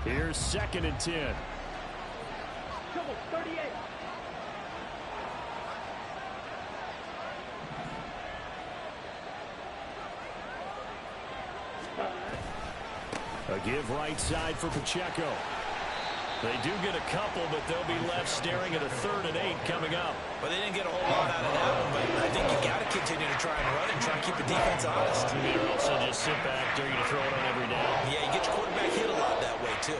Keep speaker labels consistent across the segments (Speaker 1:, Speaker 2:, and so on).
Speaker 1: Here's 2nd and 10.
Speaker 2: Double 38.
Speaker 1: A give right side for Pacheco. They do get a couple, but they'll be left staring at a 3rd and 8 coming up.
Speaker 3: Well, they didn't get a whole lot out of that one, but I think you got to continue to try and run and try and keep the defense honest.
Speaker 1: Or also just sit back, dare you to throw it on every down.
Speaker 3: Yeah, you get your quarterback hit a lot that way, too.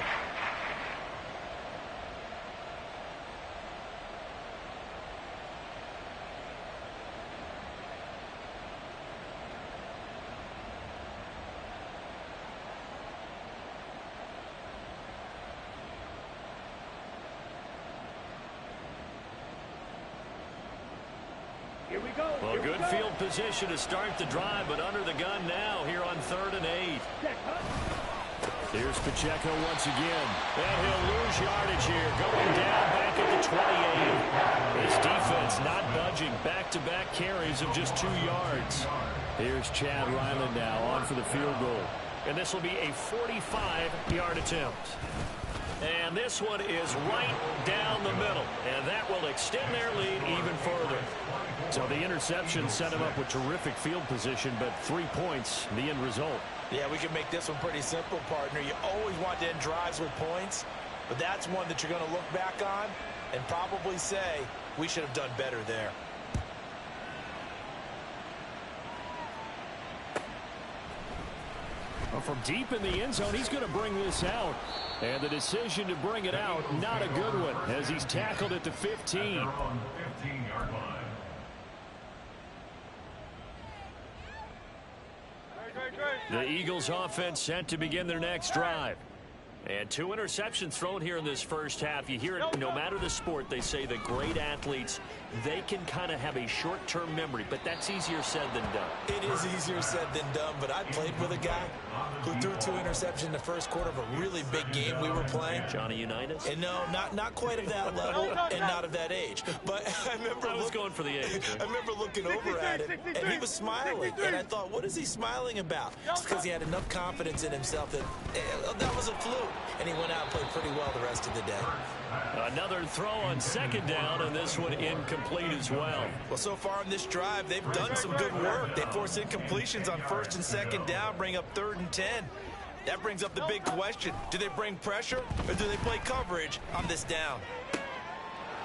Speaker 1: Well, good field position to start the drive, but under the gun now here on 3rd and 8. Here's Pacheco once again. And he'll lose yardage here, going down back at the 28. His defense not budging. Back-to-back carries of just 2 yards. Here's Chad Ryland now on for the field goal. And this will be a 45-yard attempt. And this one is right down the middle. And that will extend their lead even further. So the interception set him up with terrific field position, but 3 points, the end result.
Speaker 3: Yeah, we can make this one pretty simple, partner. You always want to end drives with points, but that's one that you're going to look back on and probably say, we should have done better there.
Speaker 1: Well, from deep in the end zone, he's going to bring this out. And the decision to bring it out, not a good one, as he's tackled at the 15.
Speaker 4: 15-yard line.
Speaker 1: The Eagles offense set to begin their next drive. And 2 interceptions thrown here in this first half. You hear it, no matter the sport, they say that great athletes, they can kind of have a short-term memory, but that's easier said than done.
Speaker 3: It is easier said than done, but I played with a guy who threw 2 interceptions in the first quarter of a really big game we were playing.
Speaker 1: Johnny Unitas?
Speaker 3: And no, not quite of that level and not of that age. But I remember
Speaker 1: I was going for the age.
Speaker 3: I remember looking over at him, and he was smiling. And I thought, what is he smiling about? It's because he had enough confidence in himself that that was a fluke. And he went out and played pretty well the rest of the day.
Speaker 1: Another throw on 2nd down, and this one incomplete as well.
Speaker 3: Well, so far on this drive, they've done some good work. They force incompletions on 1st and 2nd down, bring up 3rd and 10. That brings up the big question. Do they bring pressure, or do they play coverage on this down?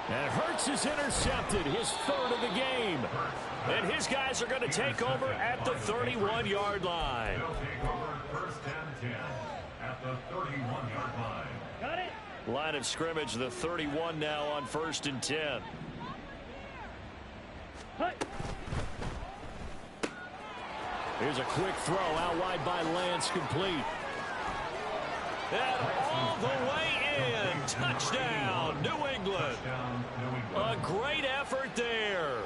Speaker 1: And Hurts is intercepted, his 3rd of the game. And his guys are going to take over at the 31-yard line.
Speaker 4: They'll take over 1st and 10 at the 31-yard line.
Speaker 2: Got it.
Speaker 1: Line of scrimmage, the 31 now on 1st and 10. Here's a quick throw out wide by Lance, complete. And all the way in. Touchdown, New England. A great effort there.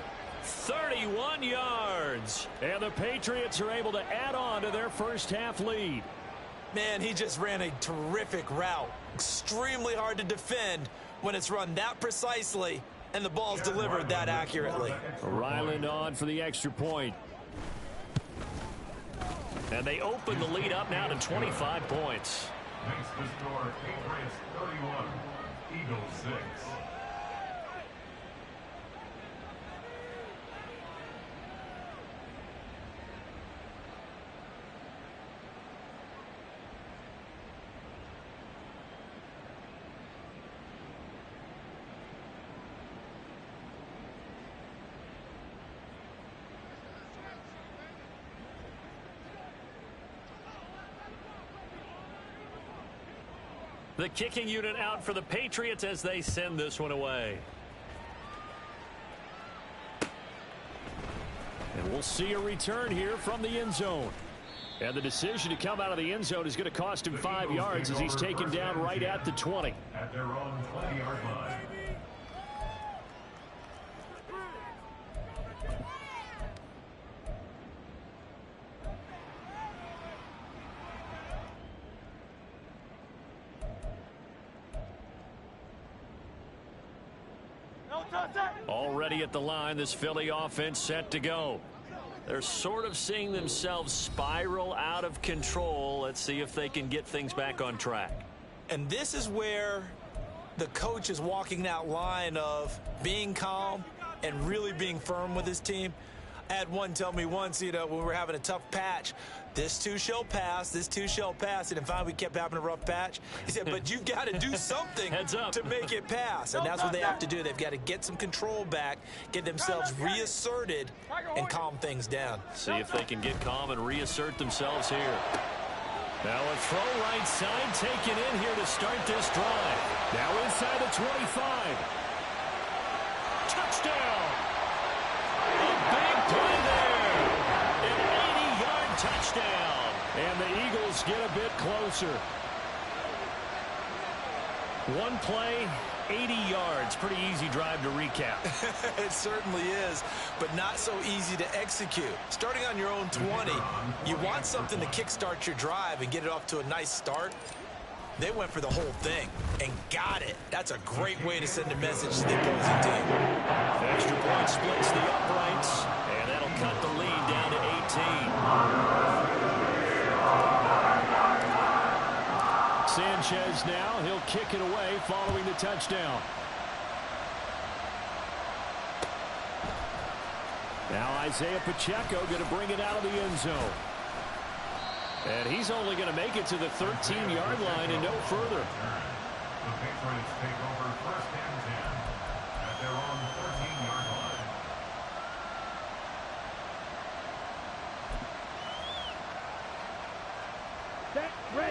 Speaker 1: 31 yards. And the Patriots are able to add on to their first half lead.
Speaker 3: Man, he just ran a terrific route. Extremely hard to defend when it's run that precisely and the ball's delivered that accurately.
Speaker 1: Ryland on for the extra point. And they open the lead up now to 25 points.
Speaker 4: Makes the score Patriots 31, Eagles 6.
Speaker 1: The kicking unit out for the Patriots as they send this one away. And we'll see a return here from the end zone. And the decision to come out of the end zone is going to cost him 5 yards as he's taken down right at the 20.
Speaker 4: At their own 20-yard line.
Speaker 1: Already at the line, this Philly offense set to go. They're sort of seeing themselves spiral out of control. Let's see if they can get things back on track.
Speaker 3: And this is where the coach is walking that line of being calm and really being firm with his team. I had one tell me once, when we were having a tough patch, this too shall pass, this too shall pass. And finally we kept having a rough patch. He said, but you've got to do something to make it pass. And that's what they have to do. They've got to get some control back, get themselves reasserted, and calm things down.
Speaker 1: See if they can get calm and reassert themselves here. Now a throw right side taken in here to start this drive. Now inside the 25. Touchdown! A big play there. An 80-yard touchdown. And the Eagles get a bit closer. One play, 80 yards. Pretty easy drive to recap.
Speaker 3: It certainly is, but not so easy to execute. Starting on your own 20, you want something to kickstart your drive and get it off to a nice start. They went for the whole thing and got it. That's a great way to send a message to the opposing team.
Speaker 1: Extra point splits the uprights, and that'll cut the lead down to 18. Sanchez now, he'll kick it away following the touchdown. Now Isaiah Pacheco going to bring it out of the end zone. And he's only going to make it to the 13-yard line and no further.
Speaker 4: The Patriots take over first and 10 at their own 13-yard line.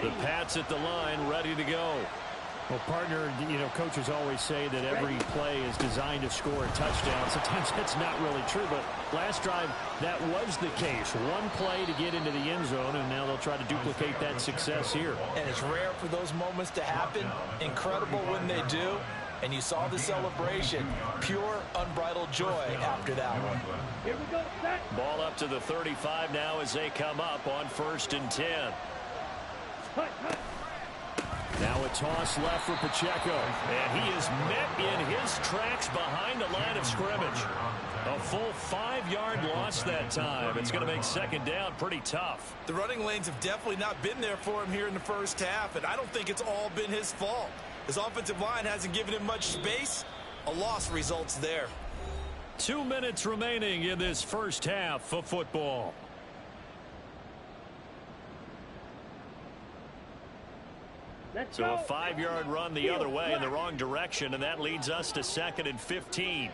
Speaker 1: The Pats at the line, ready to go.
Speaker 5: Well, partner, coaches always say that every play is designed to score a touchdown. Sometimes that's not really true, but last drive, that was the case. One play to get into the end zone, and now they'll try to duplicate that success here.
Speaker 3: And it's rare for those moments to happen. Incredible when they do. And you saw the celebration. Pure, unbridled joy after that one.
Speaker 2: Here we go, set.
Speaker 1: Ball up to the 35 now as they come up on 1st and 10.
Speaker 2: Cut, cut.
Speaker 1: Now a toss left for Pacheco, and he is met in his tracks behind the line of scrimmage. A full 5-yard loss that time. It's going to make second down pretty tough.
Speaker 3: The running lanes have definitely not been there for him here in the first half, and I don't think it's all been his fault. His offensive line hasn't given him much space. A loss results there.
Speaker 1: 2 minutes remaining in this first half of football. So a 5-yard run the other way in the wrong direction, and that leads us to 2nd and 15.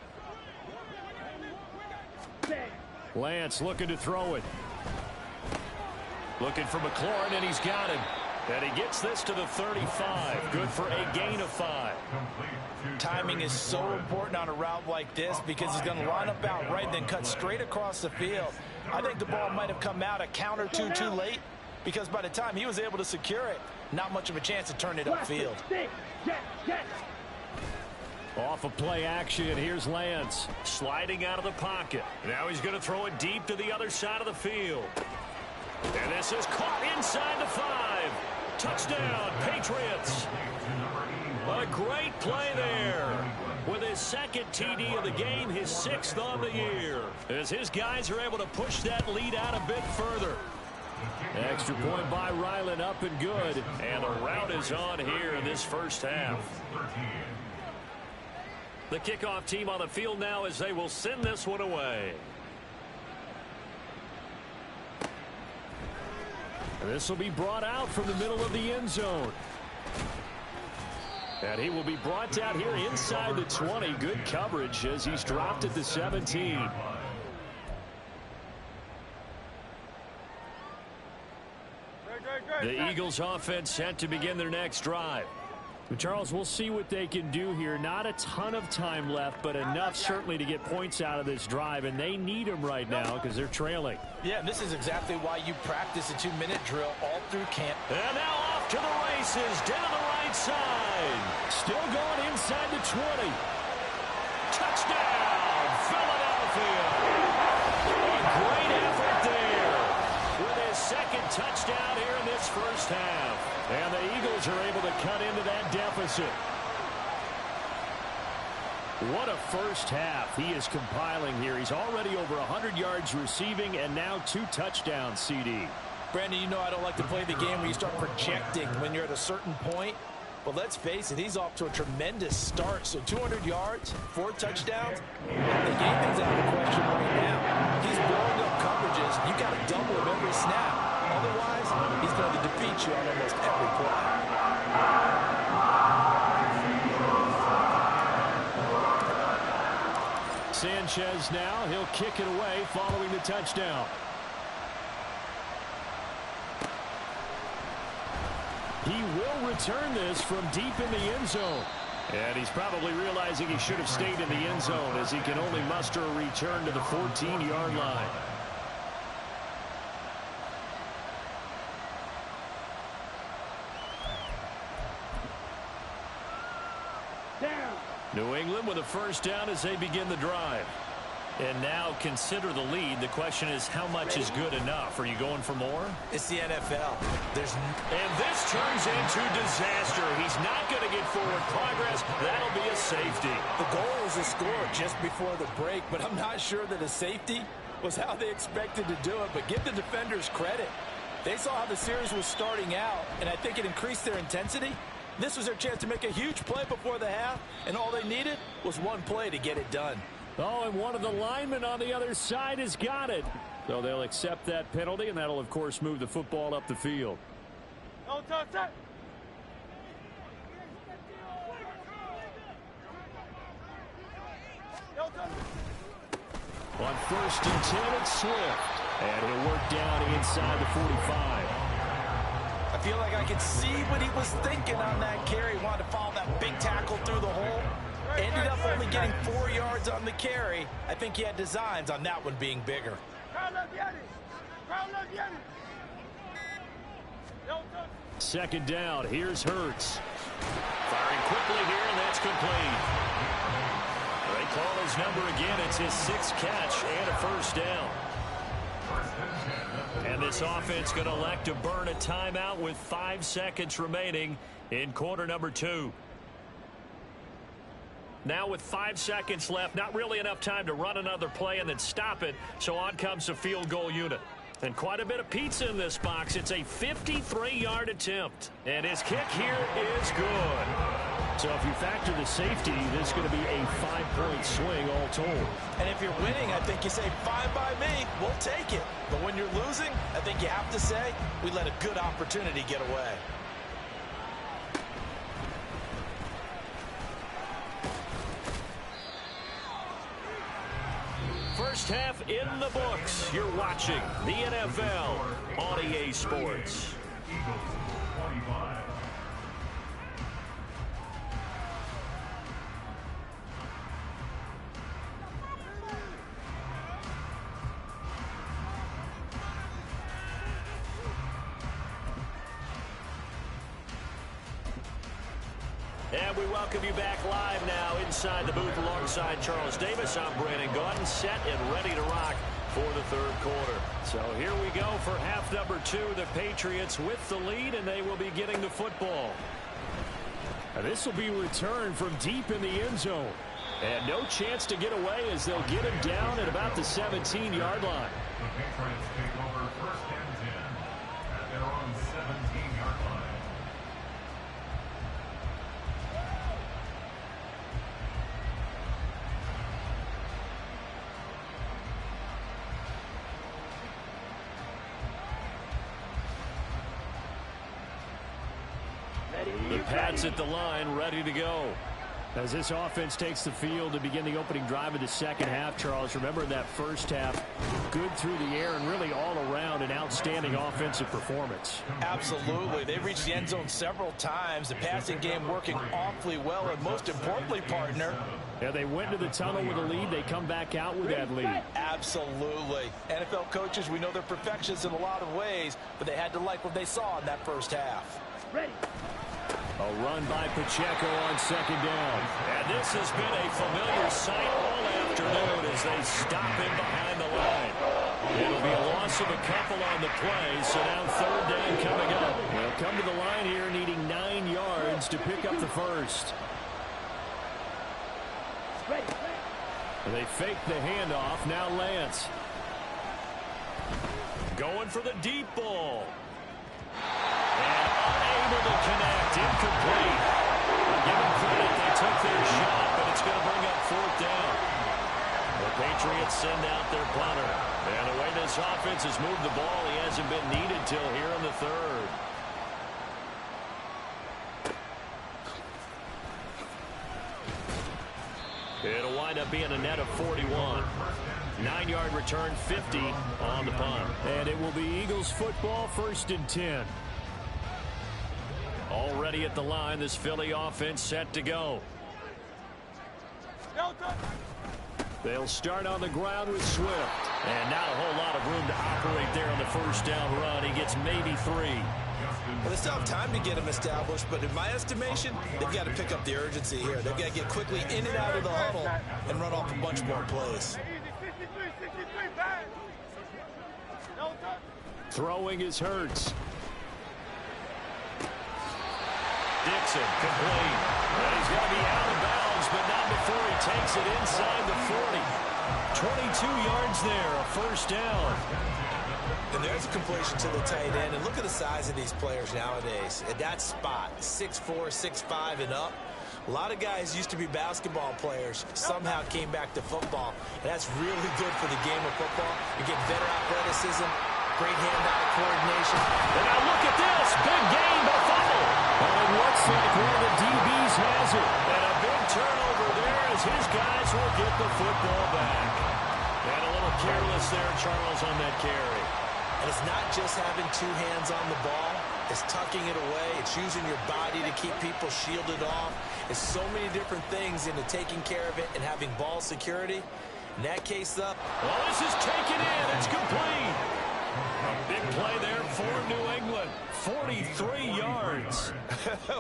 Speaker 1: Lance looking to throw it. Looking for McLaurin, and he's got him. And he gets this to the 35. Good for a gain of 5.
Speaker 3: Timing is so important on a route like this because he's going to line up out right, then cut straight across the field. I think the ball might have come out a count or two too late, because by the time he was able to secure it, not much of a chance to turn it upfield.
Speaker 1: Off of play action, here's Lance sliding out of the pocket. Now he's going to throw it deep to the other side of the field. And this is caught inside the 5. Touchdown, Patriots. A great play there. With his second TD of the game, his 6th on the year. As his guys are able to push that lead out a bit further. Extra point by Ryland, up and good. And the route is on here in this first half. The kickoff team on the field now as they will send this one away. This will be brought out from the middle of the end zone. And he will be brought down here inside the 20. Good coverage as he's dropped at the 17. The Eagles offense set to begin their next drive.
Speaker 5: Charles, we'll see what they can do here. Not a ton of time left, but enough certainly to get points out of this drive, and they need them right now because they're trailing.
Speaker 3: Yeah, this is exactly why you practice a 2-minute drill all through camp.
Speaker 1: And now off to the races, down the right side. Still going inside the 20. Touchdown, Philadelphia. A great effort there with his second touchdown here in this first half. And the Eagles are able to cut into that deficit. What a first half he is compiling here. He's already over 100 yards receiving and now 2 touchdowns, CD.
Speaker 3: Brandon, you know I don't like to play the game where you start projecting when you're at a certain point. But let's face it, he's off to a tremendous start. So 200 yards, 4 touchdowns. The game is out of the question right now. He's blowing up coverages. You got to double him every snap. Otherwise, he's going to defeat you on almost every play.
Speaker 5: Sanchez now, he'll kick it away following the touchdown. He will return this from deep in the end zone. And he's probably realizing he should have stayed in the end zone as he can only muster a return to the 14-yard line.
Speaker 2: Down.
Speaker 5: New England with a first down as they begin the drive. And now consider the lead. The question is, how much is good enough? Are you going for more?
Speaker 3: It's the NFL.
Speaker 1: And this turns into disaster. He's not going to get forward progress. That'll be a safety.
Speaker 3: The goal is to score just before the break, but I'm not sure that a safety was how they expected to do it. But give the defenders credit. They saw how the series was starting out, and I think it increased their intensity. This was their chance to make a huge play before the half, and all they needed was one play to get it done.
Speaker 5: Oh, and one of the linemen on the other side has got it. So they'll accept that penalty, and that'll, of course, move the football up the field.
Speaker 2: No touch it.
Speaker 5: On 1st and 10, it's Swift. And he'll work down inside the 45.
Speaker 3: I feel like I could see what he was thinking on that carry. Wanted to follow that big tackle through the hole. Ended up only getting 4 yards on the carry. I think he had designs on that one being bigger.
Speaker 5: Second down. Here's Hurts. Firing quickly here, and that's complete. They call his number again. It's his 6th catch and a first down. And this offense going to elect to burn a timeout with 5 seconds remaining in quarter number 2. Now with 5 seconds left, not really enough time to run another play and then stop it. So on comes the field goal unit. And quite a bit of pizza in this box. It's a 53-yard attempt. And his kick here is good. So if you factor the safety, this is going to be a 5-point swing all told.
Speaker 3: And if you're winning, I think you say, fine by me, we'll take it. But when you're losing, I think you have to say, we let a good opportunity get away.
Speaker 1: First half in the books. You're watching the NFL on EA Sports.
Speaker 4: Eagles 25.
Speaker 1: And we welcome you back live now inside the booth alongside Charles Davis. I'm Brandon Gaudin, set and ready to rock for the third quarter. So here we go for half number 2. The Patriots with the lead, and they will be getting the football.
Speaker 5: Now this will be returned from deep in the end zone. And no chance to get away as they'll get him down at about the 17-yard line.
Speaker 4: The Patriots take over 1st and 10 at their own 17-yard line.
Speaker 5: The Pats at the line, ready to go. As this offense takes the field to begin the opening drive of the second half, Charles, remember in that first half, good through the air and really all around an outstanding offensive performance.
Speaker 3: Absolutely. They reached the end zone several times. The passing game working awfully well, and most importantly, partner,
Speaker 5: yeah, they went to the tunnel with a lead. They come back out with that lead.
Speaker 3: Absolutely. NFL coaches, we know they're perfectionists in a lot of ways, but they had to like what they saw in that first half.
Speaker 2: Ready.
Speaker 5: A run by Pacheco on second down.
Speaker 1: And this has been a familiar sight all afternoon as they stop him behind the line. It'll be a loss of a couple on the play, so now third down coming up.
Speaker 5: They'll come to the line here needing 9 yards to pick up the first.
Speaker 2: Ready.
Speaker 5: They fake the handoff. Now Lance.
Speaker 1: Going for the deep ball. And unable to connect. Incomplete. give them credit. They took their shot, but it's going to bring up fourth down. The Patriots send out their punter. And the way this offense has moved the ball, he hasn't been needed till here in the third. It'll wind up being a net of 41. 9-yard return, 50 on the punt.
Speaker 5: And it will be Eagles football, 1st and 10.
Speaker 1: Already at the line, this Philly offense set to go.
Speaker 5: They'll start on the ground with Swift.
Speaker 1: And not a whole lot of room to operate there on the first down run. He gets maybe 3.
Speaker 3: Well, they still have time to get him established, but in my estimation, they've got to pick up the urgency here. They've got to get quickly in and out of the huddle and run off a bunch more plays.
Speaker 5: Throwing is Hurts.
Speaker 1: Dixon complete. And he's going to be out of bounds, but not before he takes it inside the 40. 22 yards there, a first down.
Speaker 3: And there's a completion to the tight end. And look at the size of these players nowadays. At that spot, 6'4", 6'5", and up. A lot of guys used to be basketball players, somehow came back to football. And that's really good for the game of football. You get better athleticism, great hand-eye coordination.
Speaker 1: And now look at this. Big gain, but fumble.
Speaker 5: And it looks like one of the DBs has it.
Speaker 1: And a big turnover there as his guys will get the football back. And a little careless there, Charles, on that carry.
Speaker 3: And it's not just having 2 hands on the ball. It's tucking it away. It's using your body to keep people shielded off. It's so many different things into taking care of it and having ball security. In that case, though.
Speaker 1: Well, this is taken in. It's complete. A big play there for New England. 43 yards.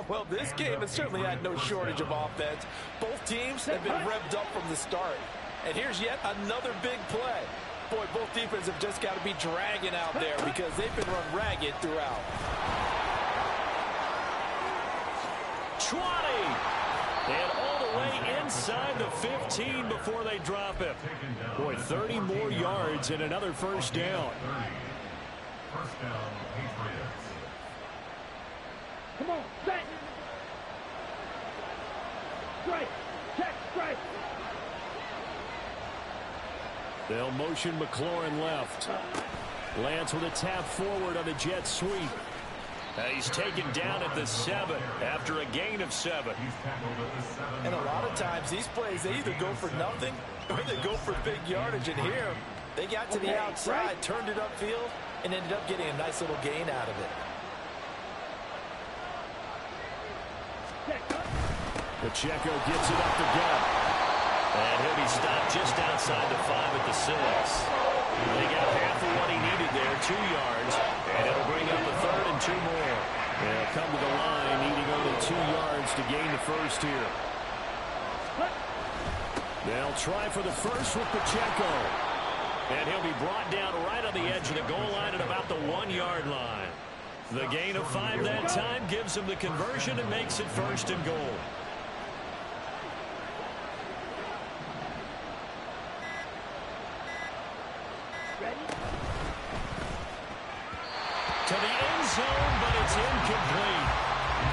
Speaker 6: Well, this game has certainly had no shortage of offense. Both teams have been revved up from the start. And here's yet another big play. Boy, both defenses have just got to be dragging out there because they've been run ragged throughout.
Speaker 1: 20. And all the way inside the 15 before they drop him.
Speaker 5: Boy, 30 more yards and another first down.
Speaker 4: First down, Patriots.
Speaker 2: Come on, set. Strike. Check, strike.
Speaker 5: They'll motion McLaurin left. Lance with a tap forward on the jet sweep.
Speaker 1: He's taken down at the 7 after a gain of 7.
Speaker 4: He's tackled at the 7.
Speaker 6: And a lot of times, these plays, they either go for nothing or they go for big yardage. And here, they got to the outside, turned it upfield, and ended up getting a nice little gain out of it.
Speaker 5: Pacheco gets it up the gut.
Speaker 1: And he'll be stopped just outside the 5 at the 6. They got half of what he needed there, 2 yards. And it'll bring up a 3rd and 2 more.
Speaker 5: They'll come to the line, needing only 2 yards to gain the first here. They'll try for the first with Pacheco.
Speaker 1: And he'll be brought down right on the edge of the goal line at about the 1-yard line. The gain of 5 that time gives him the conversion and makes it 1st and goal. To the end zone, but it's incomplete.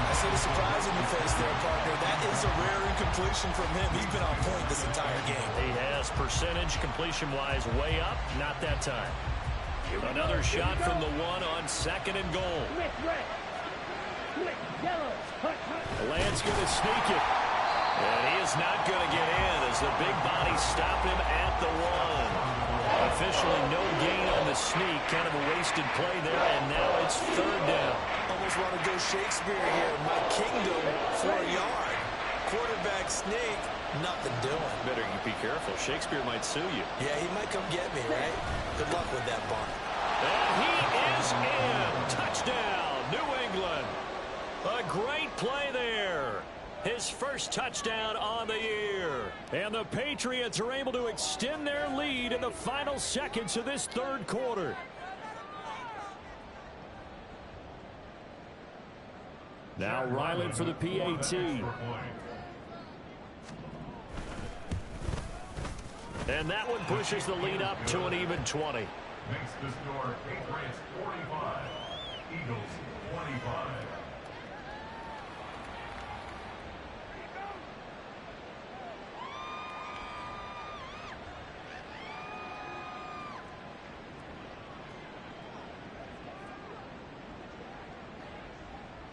Speaker 3: I see the surprise in your face there, partner. That is a rare incompletion from him. He's been on point this entire game.
Speaker 1: He has percentage completion-wise way up. Not that time. Another shot from the 1 on 2nd and goal.
Speaker 5: Lance going to sneak it.
Speaker 1: And he is not going to get in as the big body stopped him at the 1. Officially no gain on the sneak. Kind of a wasted play there, and now it's 3rd down.
Speaker 3: Almost want to go Shakespeare here. My kingdom for a yard. Quarterback sneak, nothing doing.
Speaker 1: Better be careful. Shakespeare might sue you.
Speaker 3: Yeah, he might come get me, right? Good luck with that bunt.
Speaker 1: And he is in. Touchdown, New England. A great play there. His first touchdown on the year.
Speaker 5: And the Patriots are able to extend their lead in the final seconds of this 3rd quarter. Now Ryland for the PAT.
Speaker 1: And that one pushes the lead up to an even 20.
Speaker 4: Makes the score Patriots 45, Eagles 25.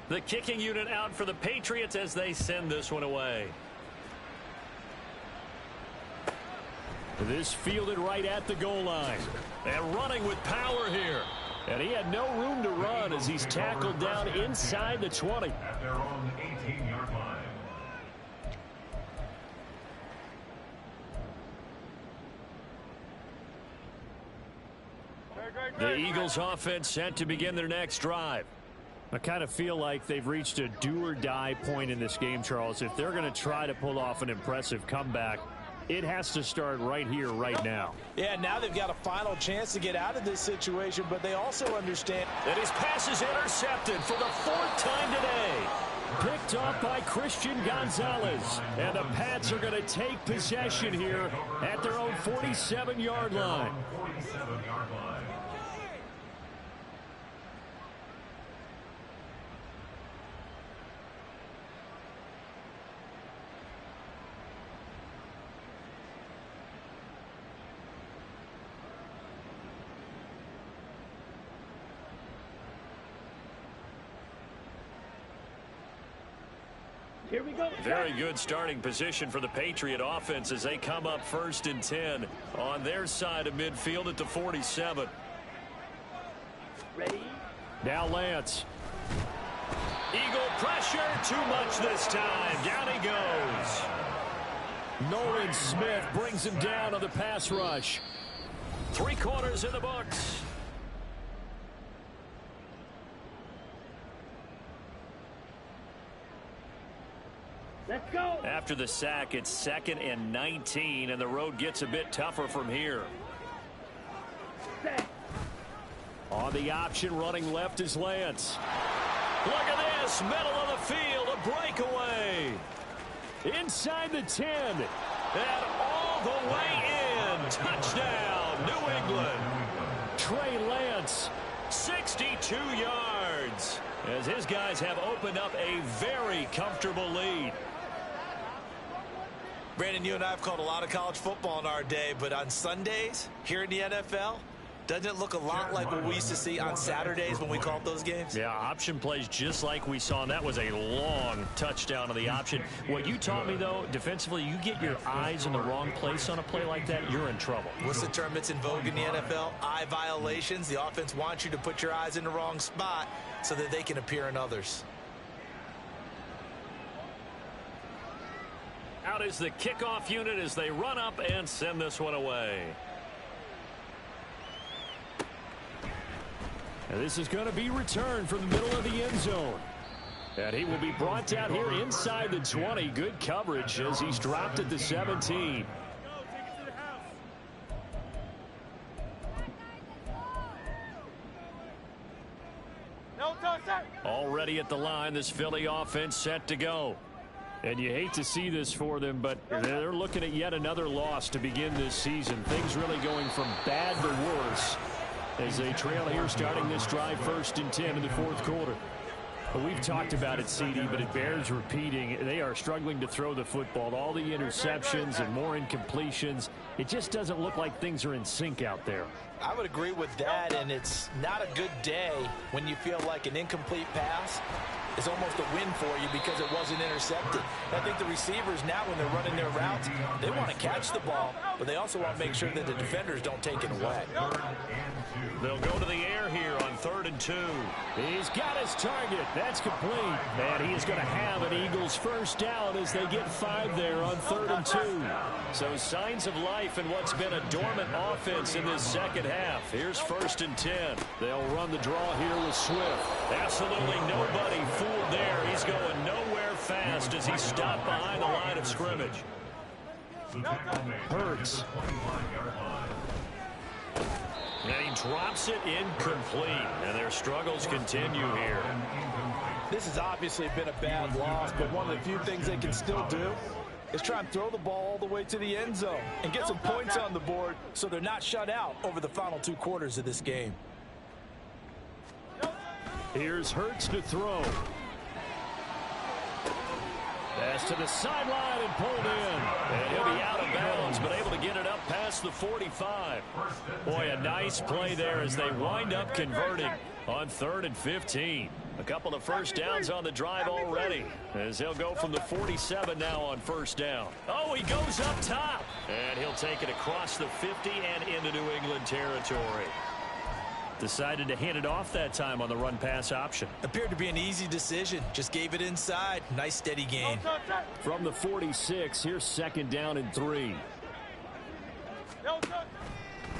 Speaker 1: The kicking unit out for the Patriots as they send this one away.
Speaker 5: This fielded right at the goal line.
Speaker 1: And running with power here.
Speaker 5: And he had no room to run as he's tackled down inside the 20.
Speaker 4: At their own 18-yard line.
Speaker 1: The Eagles offense set to begin their next drive.
Speaker 5: I kind of feel like they've reached a do-or-die point in this game, Charles. If they're going to try to pull off an impressive comeback, it has to start right here, right now.
Speaker 6: Yeah, now they've got a final chance to get out of this situation, but they also understand.
Speaker 1: And his pass is intercepted for the 4th time today.
Speaker 5: Picked off by Christian Gonzalez. And the Pats are going to take possession here at their own 47-yard line.
Speaker 4: 47-yard line.
Speaker 2: Here we go.
Speaker 1: Very good starting position for the Patriot offense as they come up 1st and 10 on their side of midfield at the 47.
Speaker 2: Ready?
Speaker 5: Now Lance.
Speaker 1: Eagle pressure, too much this time. Down he goes.
Speaker 5: Nolan Smith brings him down on the pass rush.
Speaker 1: 3 quarters in the books.
Speaker 2: Let's go.
Speaker 1: After the sack, it's 2nd and 19, and the road gets a bit tougher from here.
Speaker 2: Set.
Speaker 5: On the option, running left is Lance.
Speaker 1: Look at this, middle of the field, a breakaway.
Speaker 5: Inside the 10.
Speaker 1: And all the way in. Touchdown, New England.
Speaker 5: Trey Lance.
Speaker 1: 62 yards. As his guys have opened up a very comfortable lead.
Speaker 3: Brandon, you and I have called a lot of college football in our day, but on Sundays here in the NFL, doesn't it look a lot like what we used to see on Saturdays when we called those games?
Speaker 1: Yeah, option plays just like we saw, and that was a long touchdown of the option. What you taught me, though, defensively, you get your eyes in the wrong place on a play like that, you're in trouble.
Speaker 3: What's the term that's in vogue in the NFL? Eye violations. The offense wants you to put your eyes in the wrong spot so that they can appear in others.
Speaker 1: Out is the kickoff unit as they run up and send this one away.
Speaker 5: And this is going to be returned from the middle of the end zone. And he will be brought down here inside the 20. Good coverage as he's dropped at the 17.
Speaker 1: Already at the line, this Philly offense set to go.
Speaker 5: And you hate to see this for them, but they're looking at yet another loss to begin this season. Things really going from bad to worse as they trail here starting this drive 1st and 10 in the 4th quarter. But we've talked about it, CD, but it bears repeating. They are struggling to throw the football. All the interceptions and more incompletions. It just doesn't look like things are in sync out there.
Speaker 6: I would agree with that, and it's not a good day when you feel like an incomplete pass is almost a win for you because it wasn't intercepted. I think the receivers now, when they're running their routes, they want to catch the ball, but they also want to make sure that the defenders don't take it away.
Speaker 1: They'll go to the air here on 3rd and 2.
Speaker 5: He's got his target. That's complete. And he is going to have an Eagles first down as they get 5 there on 3rd and 2.
Speaker 1: So signs of life in what's been a dormant offense in this second half. Here's 1st and 10.
Speaker 5: They'll run the draw here with Swift.
Speaker 1: Absolutely nobody fooled there. He's going nowhere fast as he stopped behind the line of scrimmage.
Speaker 5: Hurts.
Speaker 1: And he drops it incomplete. And their struggles continue here.
Speaker 6: This has obviously been a bad loss, but one of the few things they can still do is try and throw the ball all the way to the end zone and get some points on the board so they're not shut out over the final 2 quarters of this game.
Speaker 5: Here's Hurts to throw. Pass to the sideline and pulled in.
Speaker 1: And he'll be out of bounds, but able to get it up past the 45. Boy, a nice play there as they wind up converting on 3rd and 15. A couple of first downs on the drive already, as they'll go from the 47 now on first down. Oh, he goes up top, and he'll take it across the 50 and into New England territory. Decided to hand it off that time on the run-pass option.
Speaker 3: Appeared to be an easy decision. Just gave it inside. Nice steady gain.
Speaker 5: From the 46, here's second down and 3.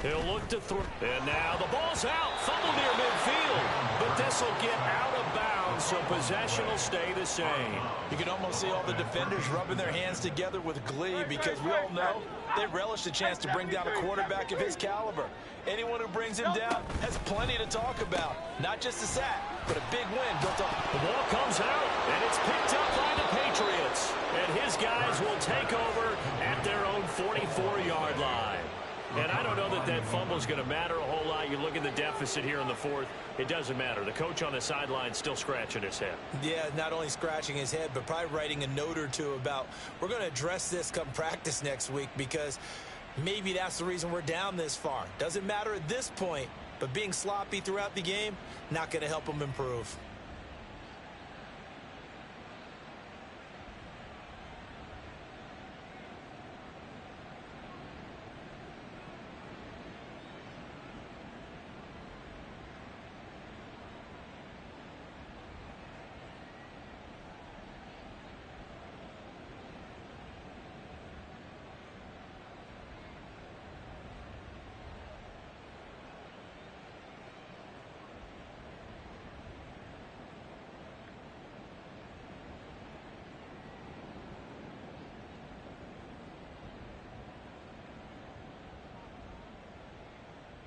Speaker 1: He'll look to throw. And now the ball's out. Fumble near midfield. But this will get out of bounds, so possession will stay the same.
Speaker 3: You can almost see all the defenders rubbing their hands together with glee, because we all know they relish the chance to bring down a quarterback of his caliber. Anyone who brings him down has plenty to talk about. Not just a sack, but a big win built up.
Speaker 1: The ball comes out, and it's picked up by the Patriots. And his guys will take over at their own 44-yard line. And I don't know that that fumble is going to matter a whole lot. You look at the deficit here in the fourth, it doesn't matter. The coach on the sideline still scratching his head.
Speaker 3: Yeah, not only scratching his head, but probably writing a note or two about, we're going to address this come practice next week, because maybe that's the reason we're down this far. Doesn't matter at this point, but being sloppy throughout the game, not going to help them improve.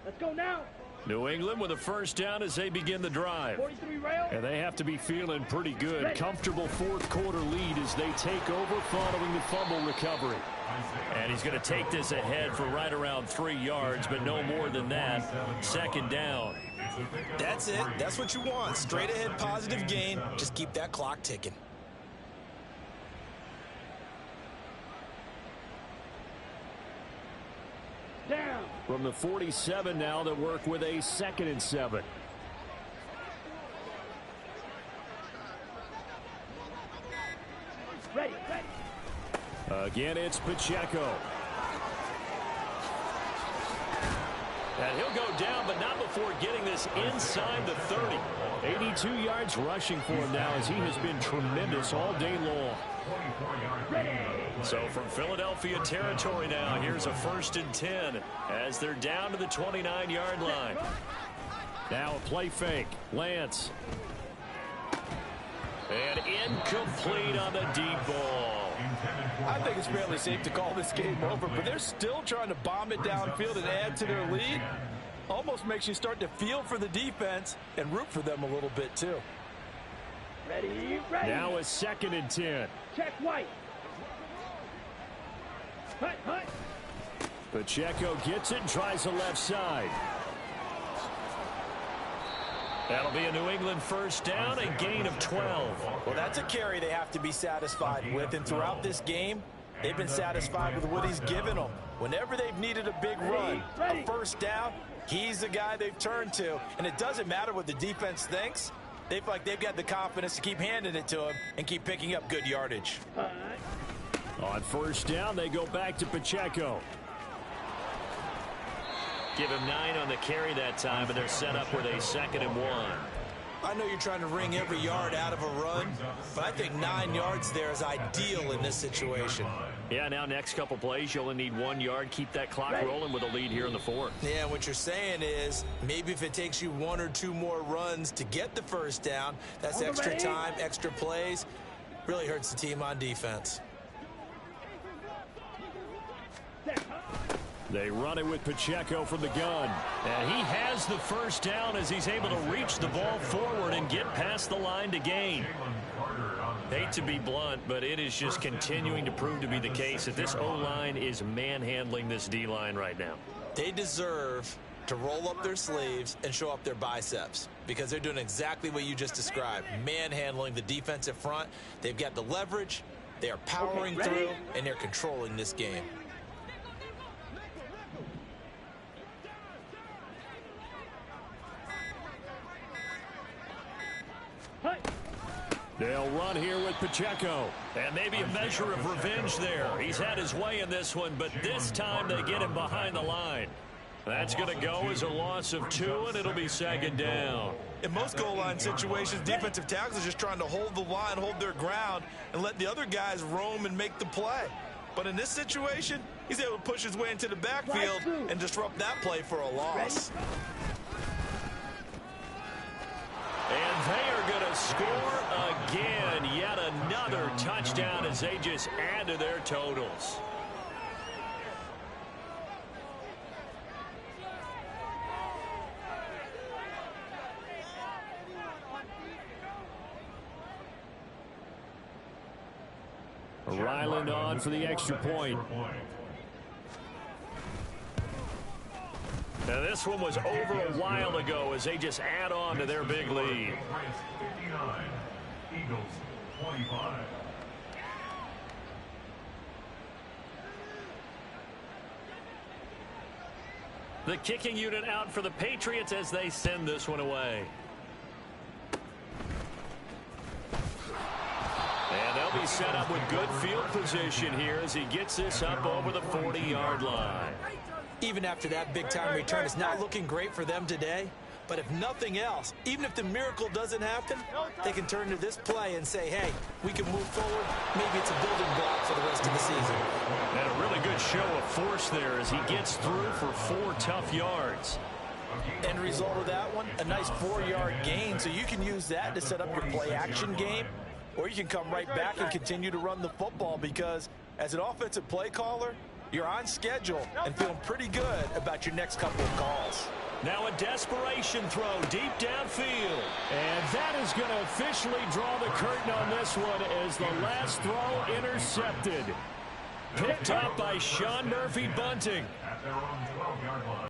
Speaker 2: Let's go now.
Speaker 5: New England with a first down as they begin the drive.
Speaker 2: 43 rail.
Speaker 5: And they have to be feeling pretty good. Comfortable fourth quarter lead as they take over following the fumble recovery.
Speaker 1: And he's going to take this ahead for right around 3 yards, but no more than that. Second down.
Speaker 3: That's it. That's what you want. Straight ahead positive gain. Just keep that clock ticking.
Speaker 2: Down.
Speaker 5: From the 47 now, they work with a 2nd and 7.
Speaker 2: Ready, ready.
Speaker 5: Again, it's Pacheco.
Speaker 1: And he'll go down, but not before getting this inside the 30.
Speaker 5: 82 yards rushing for him now, as he has been tremendous all day long.
Speaker 1: So from Philadelphia territory now, here's a 1st and 10 as they're down to the 29-yard line.
Speaker 5: Now a play fake. Lance.
Speaker 1: And incomplete on the deep ball.
Speaker 6: I think it's fairly safe to call this game over, but they're still trying to bomb it downfield and add to their lead. Almost makes you start to feel for the defense and root for them a little bit, too.
Speaker 2: Ready, ready.
Speaker 5: Now a 2nd and 10.
Speaker 2: Check White. Hut, hut.
Speaker 5: Pacheco gets it and tries the left side.
Speaker 1: That'll be a New England first down, a gain of 12.
Speaker 3: Well, that's a carry they have to be satisfied with, and throughout this game, they've been satisfied with what he's given them. Whenever they've needed a big run, a first down, he's the guy they've turned to, and it doesn't matter what the defense thinks. They feel like they've got the confidence to keep handing it to him and keep picking up good yardage.
Speaker 5: On first down, they go back to Pacheco.
Speaker 1: Give him 9 on the carry that time, and they're set up with a 2nd and 1.
Speaker 3: I know you're trying to wring every yard out of a run, but I think 9 yards there is ideal in this situation.
Speaker 1: Yeah, now next couple plays, you only need 1 yard. Keep that clock rolling with a lead here in the 4th.
Speaker 3: Yeah, what you're saying is maybe if it takes you 1 or 2 more runs to get the first down, that's extra time, extra plays. Really hurts the team on defense.
Speaker 5: They run it with Pacheco from the gun.
Speaker 1: And he has the first down as he's able to reach the ball forward and get past the line to gain. Hate to be blunt, but it is just continuing to prove to be the case that this O-line is manhandling this D-line right now.
Speaker 3: They deserve to roll up their sleeves and show up their biceps, because they're doing exactly what you just described, manhandling the defensive front. They've got the leverage, they are powering through, and they're controlling this game.
Speaker 5: They'll run here with Pacheco.
Speaker 1: And maybe a measure of revenge there. He's had his way in this one, but this time they get him behind the line. That's going to go as a loss of 2, and it'll be second down.
Speaker 3: In most goal line situations, defensive tackles are just trying to hold the line, hold their ground, and let the other guys roam and make the play. But in this situation, he's able to push his way into the backfield and disrupt that play for a loss.
Speaker 1: And they are going to score again. Yet another touchdown as they just add to their totals.
Speaker 5: Ryland on for the extra point.
Speaker 1: Now this one was over a while ago as they just add on to their big lead.
Speaker 4: 59, Eagles 25.
Speaker 1: The kicking unit out for the Patriots as they send this one away. And they'll be set up with good field position here as he gets this up over the 40-yard line.
Speaker 3: Even after that big-time return, it's not looking great for them today. But if nothing else, even if the miracle doesn't happen, they can turn to this play and say, hey, we can move forward. Maybe it's a building block for the rest of the season.
Speaker 1: And a really good show of force there as he gets through for 4 tough yards.
Speaker 3: End result of that one, a nice 4-yard gain. So you can use that to set up your play-action game, or you can come right back and continue to run the football because as an offensive play caller, you're on schedule and feeling pretty good about your next couple of calls.
Speaker 1: Now a desperation throw deep downfield.
Speaker 5: And that is going to officially draw the curtain on this one as the last throw intercepted.
Speaker 1: Picked up by Sean Murphy-Bunting.
Speaker 4: At their own 12-yard line.